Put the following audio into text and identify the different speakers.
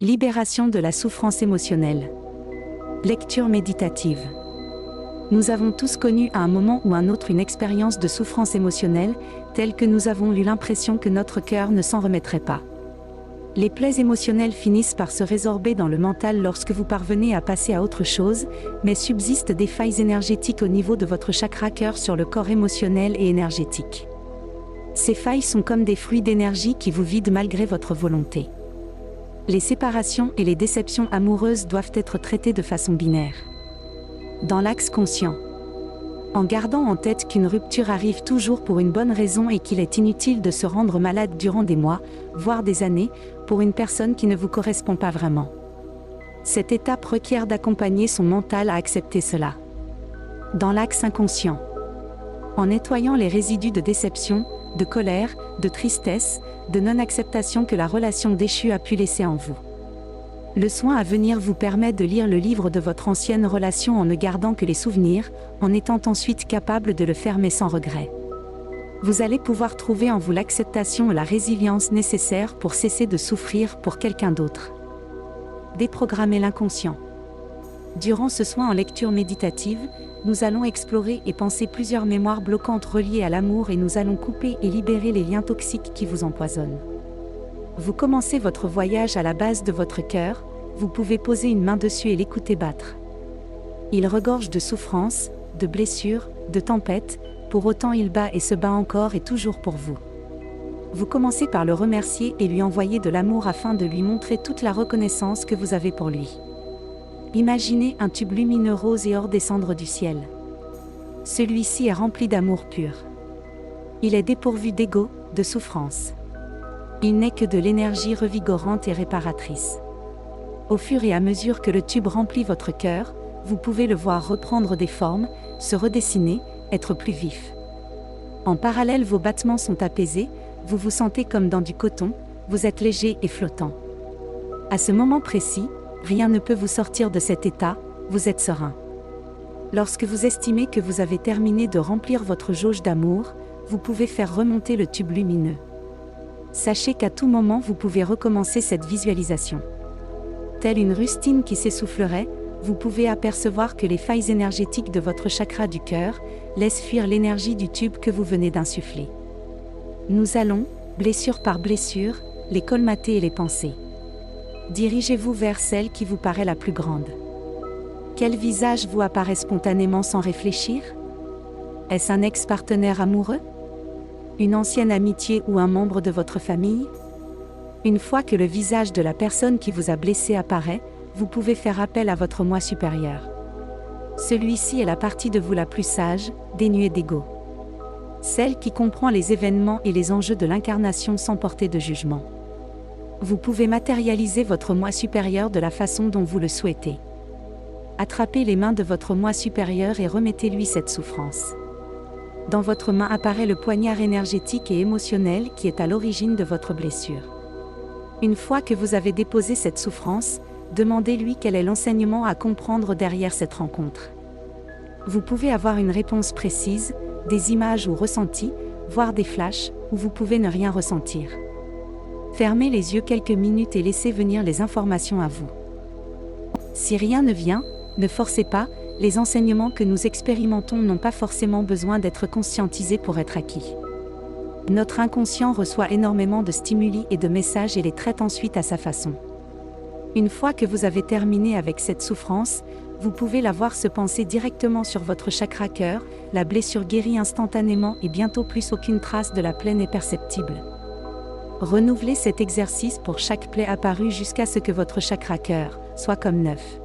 Speaker 1: Libération de la souffrance émotionnelle. Lecture méditative. Nous avons tous connu à un moment ou un autre une expérience de souffrance émotionnelle, telle que nous avons eu l'impression que notre cœur ne s'en remettrait pas. Les plaies émotionnelles finissent par se résorber dans le mental lorsque vous parvenez à passer à autre chose, mais subsistent des failles énergétiques au niveau de votre chakra cœur sur le corps émotionnel et énergétique. Ces failles sont comme des fluides d'énergie qui vous vident malgré votre volonté. Les séparations et les déceptions amoureuses doivent être traitées de façon binaire. Dans l'axe conscient. En gardant en tête qu'une rupture arrive toujours pour une bonne raison et qu'il est inutile de se rendre malade durant des mois, voire des années, pour une personne qui ne vous correspond pas vraiment. Cette étape requiert d'accompagner son mental à accepter cela. Dans l'axe inconscient. En nettoyant les résidus de déception, de colère, de tristesse, de non-acceptation que la relation déchue a pu laisser en vous. Le soin à venir vous permet de lire le livre de votre ancienne relation en ne gardant que les souvenirs, en étant ensuite capable de le fermer sans regret. Vous allez pouvoir trouver en vous l'acceptation et la résilience nécessaires pour cesser de souffrir pour quelqu'un d'autre. Déprogrammer l'inconscient. Durant ce soin en lecture méditative, nous allons explorer et penser plusieurs mémoires bloquantes reliées à l'amour et nous allons couper et libérer les liens toxiques qui vous empoisonnent. Vous commencez votre voyage à la base de votre cœur, vous pouvez poser une main dessus et l'écouter battre. Il regorge de souffrances, de blessures, de tempêtes, pour autant il bat et se bat encore et toujours pour vous. Vous commencez par le remercier et lui envoyer de l'amour afin de lui montrer toute la reconnaissance que vous avez pour lui. Imaginez un tube lumineux rose et or descendre du ciel. Celui-ci est rempli d'amour pur. Il est dépourvu d'ego, de souffrance. Il n'est que de l'énergie revigorante et réparatrice. Au fur et à mesure que le tube remplit votre cœur, vous pouvez le voir reprendre des formes, se redessiner, être plus vif. En parallèle, vos battements sont apaisés, vous vous sentez comme dans du coton, vous êtes léger et flottant. À ce moment précis, rien ne peut vous sortir de cet état, vous êtes serein. Lorsque vous estimez que vous avez terminé de remplir votre jauge d'amour, vous pouvez faire remonter le tube lumineux. Sachez qu'à tout moment vous pouvez recommencer cette visualisation. Telle une rustine qui s'essoufflerait, vous pouvez apercevoir que les failles énergétiques de votre chakra du cœur laissent fuir l'énergie du tube que vous venez d'insuffler. Nous allons, blessure par blessure, les colmater et les penser. Dirigez-vous vers celle qui vous paraît la plus grande. Quel visage vous apparaît spontanément sans réfléchir? Est-ce un ex-partenaire amoureux? Une ancienne amitié ou un membre de votre famille? Une fois que le visage de la personne qui vous a blessé apparaît, vous pouvez faire appel à votre moi supérieur. Celui-ci est la partie de vous la plus sage, dénuée d'ego. Celle qui comprend les événements et les enjeux de l'incarnation sans porter de jugement. Vous pouvez matérialiser votre moi supérieur de la façon dont vous le souhaitez. Attrapez les mains de votre moi supérieur et remettez-lui cette souffrance. Dans votre main apparaît le poignard énergétique et émotionnel qui est à l'origine de votre blessure. Une fois que vous avez déposé cette souffrance, demandez-lui quel est l'enseignement à comprendre derrière cette rencontre. Vous pouvez avoir une réponse précise, des images ou ressentis, voire des flashs, ou vous pouvez ne rien ressentir. Fermez les yeux quelques minutes et laissez venir les informations à vous. Si rien ne vient, ne forcez pas, les enseignements que nous expérimentons n'ont pas forcément besoin d'être conscientisés pour être acquis. Notre inconscient reçoit énormément de stimuli et de messages et les traite ensuite à sa façon. Une fois que vous avez terminé avec cette souffrance, vous pouvez la voir se penser directement sur votre chakra cœur, la blessure guérit instantanément et bientôt plus aucune trace de la plaie n'est perceptible. Renouvelez cet exercice pour chaque plaie apparue jusqu'à ce que votre chakra cœur soit comme neuf.